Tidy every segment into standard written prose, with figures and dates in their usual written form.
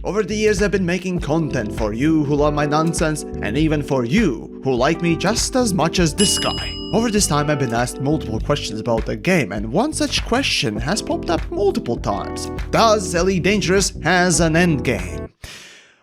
Over the years I've been making content for you who love my nonsense, and even for you who like me just as much as this guy. Over this time I've been asked multiple questions about the game, and one such question has popped up multiple times. Does Elite Dangerous has an endgame?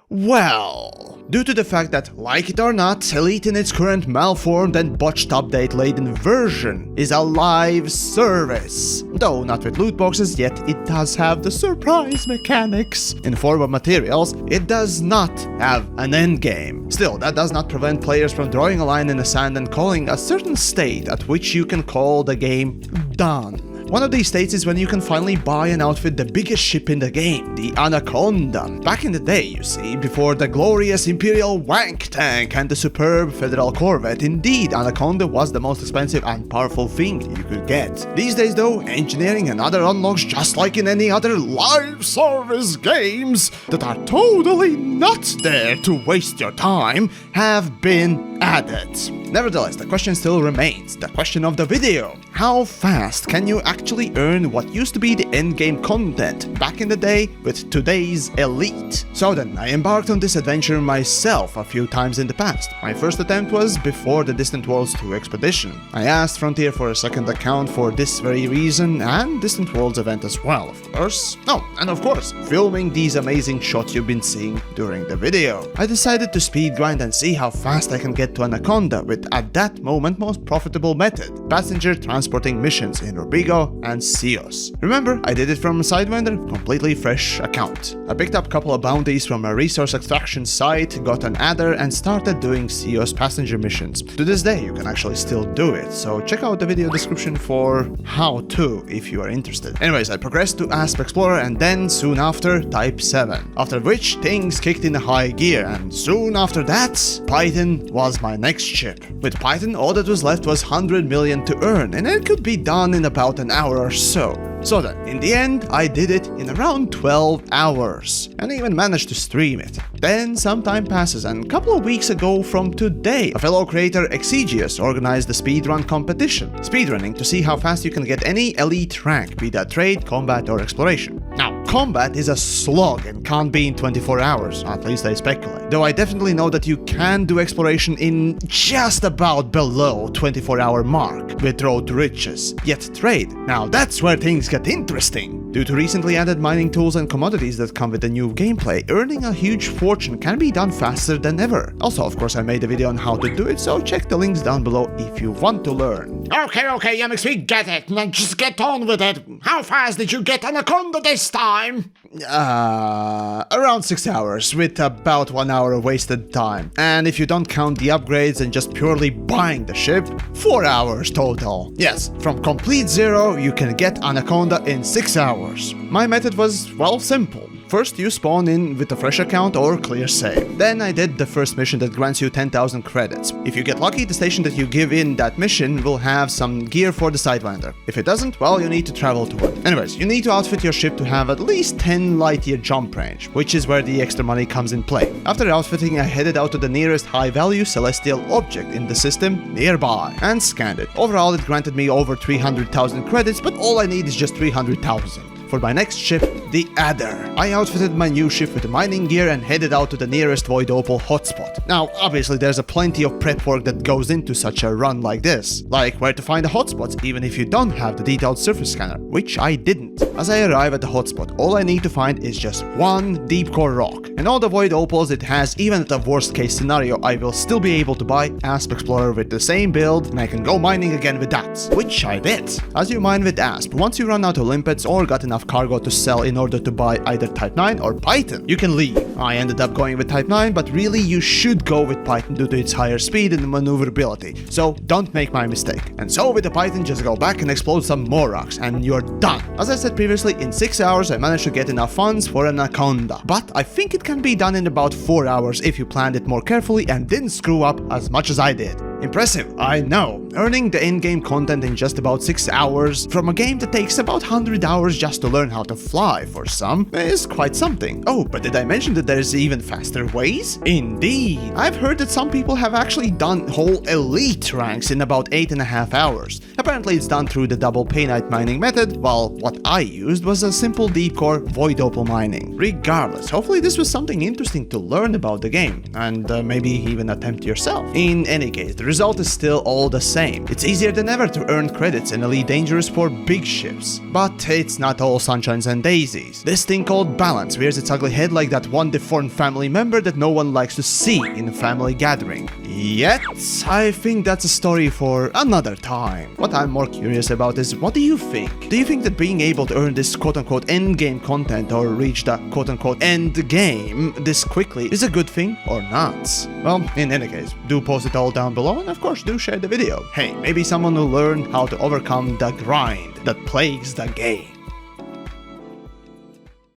Well, due to the fact that, like it or not, Elite in its current malformed and botched update-laden version is a live service. Though not with loot boxes, yet it does have the surprise mechanics. In form of materials, it does not have an endgame. Still, that does not prevent players from drawing a line in the sand and calling a certain state at which you can call the game done. One of these states is when you can finally buy and outfit the biggest ship in the game, the ANACONDA. Back in the day, you see, before the glorious Imperial Wank Tank and the superb Federal Corvette, indeed, ANACONDA was the most expensive and powerful thing you could get. These days though, engineering and other unlocks, just like in any other live service games that are totally not there to waste your time, have been added. Nevertheless, the question still remains, the question of the video. How fast can you actually earn what used to be the endgame content back in the day with today's Elite? So then, I embarked on this adventure myself a few times in the past. My first attempt was before the Distant Worlds 2 expedition. I asked Frontier for a second account for this very reason, and Distant Worlds event as well, of course. Oh, and of course, filming these amazing shots you've been seeing during the video. I decided to speed grind and see how fast I can get to Anaconda with, at that moment, most profitable method: passenger transporting missions in Robigo and Cios. Remember, I did it from a Sidewinder, completely fresh account. I picked up a couple of bounties from a resource extraction site, got an adder, and started doing Cios passenger missions. To this day, you can actually still do it, so check out the video description for how to if you are interested. Anyways, I progressed to Asp Explorer and then soon after Type 7, after which things kicked into high gear, and soon after that, Python was my next ship. With Python, all that was left was 100 million to earn, and it could be done in about an hour or so. So then, in the end, I did it in around 12 hours, and even managed to stream it. Then some time passes, and a couple of weeks ago from today, a fellow creator, Exigius, organized the speedrun competition. Speedrunning to see how fast you can get any elite rank, be that trade, combat, or exploration. Now, combat is a slog and can't be in 24 hours, at least I speculate. Though I definitely know that you can do exploration in just about below 24-hour mark with Road to Riches. Yet trade, now that's where things get interesting. Due to recently added mining tools and commodities that come with the new gameplay, earning a huge fortune can be done faster than ever. Also, of course, I made a video on how to do it, so check the links down below if you want to learn. Okay, Yamix, we get it. Now just get on with it. How fast did you get Anaconda this time? Around 6 hours, with about 1 hour of wasted time. And if you don't count the upgrades and just purely buying the ship, 4 hours total. Yes, from complete zero, you can get Anaconda in 6 hours. My method was, well, simple. First, you spawn in with a fresh account or clear save. Then I did the first mission that grants you 10,000 credits. If you get lucky, the station that you give in that mission will have some gear for the Sidewinder. If it doesn't, well, you need to travel to it. Anyways, you need to outfit your ship to have at least 10 light year jump range, which is where the extra money comes in play. After outfitting, I headed out to the nearest high-value celestial object in the system nearby and scanned it. Overall, it granted me over 300,000 credits, but all I need is just 300,000. For my next ship, the Adder. I outfitted my new ship with mining gear and headed out to the nearest Void Opal hotspot. Now, obviously there's a plenty of prep work that goes into such a run like this, like where to find the hotspots even if you don't have the detailed surface scanner, which I didn't. As I arrive at the hotspot, all I need to find is just one deep core rock, and all the Void Opals it has, even at the worst case scenario, I will still be able to buy Asp Explorer with the same build, and I can go mining again with that, which I did. As you mine with Asp, once you run out of limpets or got enough cargo to sell in order to buy either Type 9 or Python, you can leave. I ended up going with Type 9, but really you should go with Python due to its higher speed and maneuverability, so don't make my mistake. And so with the Python, just go back and explode some more rocks and you're done. As I said previously, in 6 hours I managed to get enough funds for an Anaconda, but I think it can be done in about 4 hours if you planned it more carefully and didn't screw up as much as I did. Impressive, I know, Earning the in-game content in just about 6 hours from a game that takes about 100 hours just to learn how to fly for some is quite something. Oh, but did I mention that there's even faster ways? Indeed. I've heard that some people have actually done whole elite ranks in about 8.5 hours. Apparently it's done through the double painite mining method, while what I used was a simple deep core void opal mining. Regardless, hopefully this was something interesting to learn about the game, and maybe even attempt yourself. In any case, the result is still all the same. It's easier than ever to earn credits in Elite Dangerous for big ships. But it's not all sunshines and daisies. This thing called balance rears its ugly head like that one deformed family member that no one likes to see in a family gathering. Yet, I think that's a story for another time. What I'm more curious about is, what do you think? Do you think that being able to earn this quote-unquote endgame content or reach the quote-unquote end game this quickly is a good thing or not? Well, in any case, do post it all down below, and of course do share the video. Hey, maybe someone will learn how to overcome the grind that plagues the game.